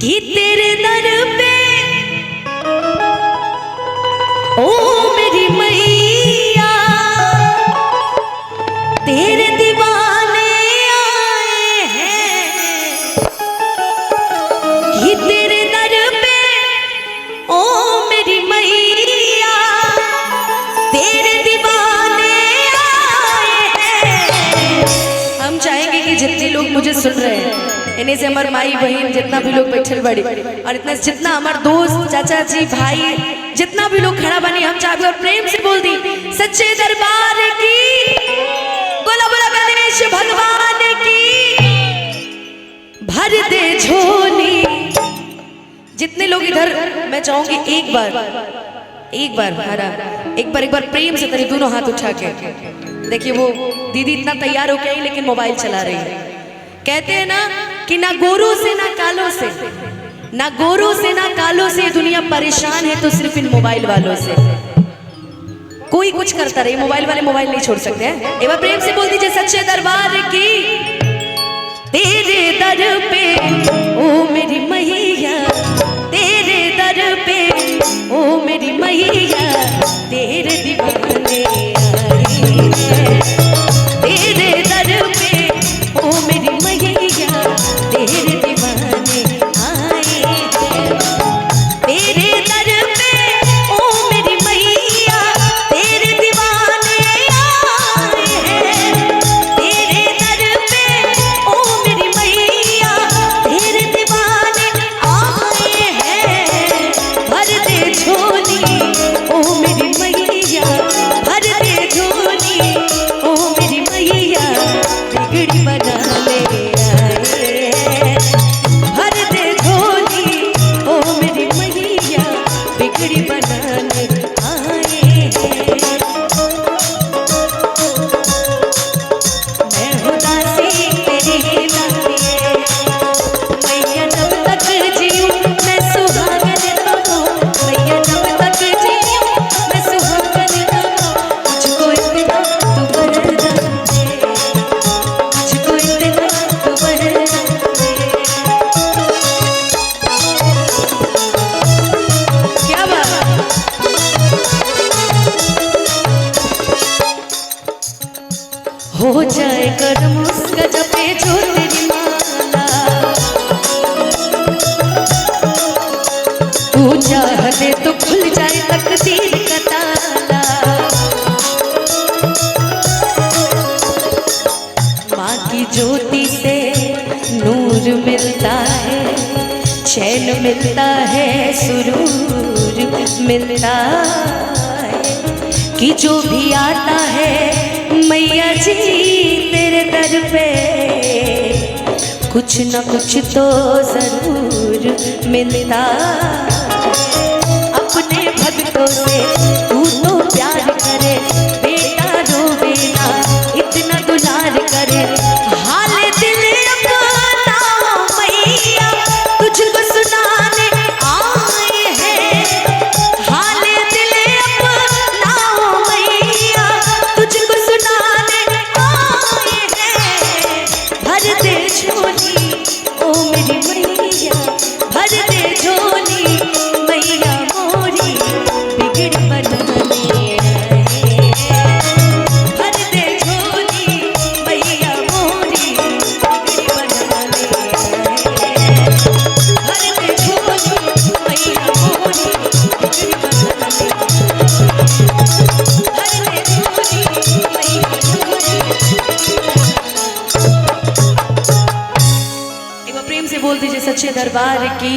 कि तेरे दर पे ओ मेरी मैया तेरे दीवाने आए हैं। कि तेरे दर पे ओ मेरी मैया तेरे दीवाने आए हैं। हम चाहेंगे कि जितने लोग मुझे सुन रहे हैं इन्हें से हमारे माई बहन जितना भी लोग बैठे बड़ी और इतना जितना हमारे दोस्त चाचा जी भाई जितना भी लोग खड़ा बनी, हम चाहते और प्रेम से बोल दी सच्चे दरबार की, बोला बोला गणेश भगवान की, भर दे झोली। जितने लोग इधर मैं चाहूंगी एक बार हरा एक बार प्रेम से तेरे दोनों हाथ उठा के देखिए। वो दीदी इतना तैयार हो के आई लेकिन मोबाइल चला रही है। कहते हैं ना कि ना गोरों से ना कालों से, ना गोरों से ना कालों से दुनिया परेशान है तो सिर्फ इन मोबाइल वालों से। कोई कुछ करता रहे, मोबाइल वाले मोबाइल नहीं छोड़ सकते हैं। एक बार प्रेम से बोल दीजिए सच्चे दरबार की, तेरे दर पे ओ मेरी मैया तेरे दर पे ओ मेरी मैया तेरे दीवाने आए हैं। तेरे दर पे ओ मेरी मैया तेरे दीवाने आए हैं। तेरे दर पे ओ मेरी मैया तेरे दीवाने आए हैं। तेरे दर पे ओ मेरी मैया तेरे दीवाने आए हैं। भर दे झोली ओ मेरी मैया भर दे झोली ओ मेरी मैया बिगड़ी बना ले आए हैं। भर दे झोली ओ मेरी मैया बिगड़ी बनाने आए हैं। मैं उदासी तेरी नातिए मैया जब तक जीऊं मैं सुहागन रहूं। मैया जब तक जीऊं मैं सुहागन रहूं। मुझको इतना तू वरदान दे, मुझको इतना तू वरदान दे। क्या बात, हो जाए कर्म उसका जपे जो तेरी माला। तू चाहते तो खुल जाए तकदीर का ताला। माँ की ज्योति से नूर मिलता है, चैन मिलता है, सुरूर मिलता है। कि जो भी आता है मैया जी तेरे दर पे कुछ न कुछ तो जरूर मिलता है। अपने भक्तों से तू तो प्यार करे, बेटा रोवे ना इतना दुलार करे। हाल दिल अपना मैया तुझको सुनाने आए हैं। हाल दिल अपना मैया तुझको सुनाने आए हैं। भर दे झोली ओ मेरी मैया भर दे झोली मैया मोरी बिगड़ बनाने आए हैं। भर दे झोली मैया मोरी बिगड़ बनाने आए हैं। भर दे झोली मैया मोरी बिगड़ बनाने भर दे झोली मैया मोरी। एक बार प्रेम से बोल दीजिए सच्चे दरबार की।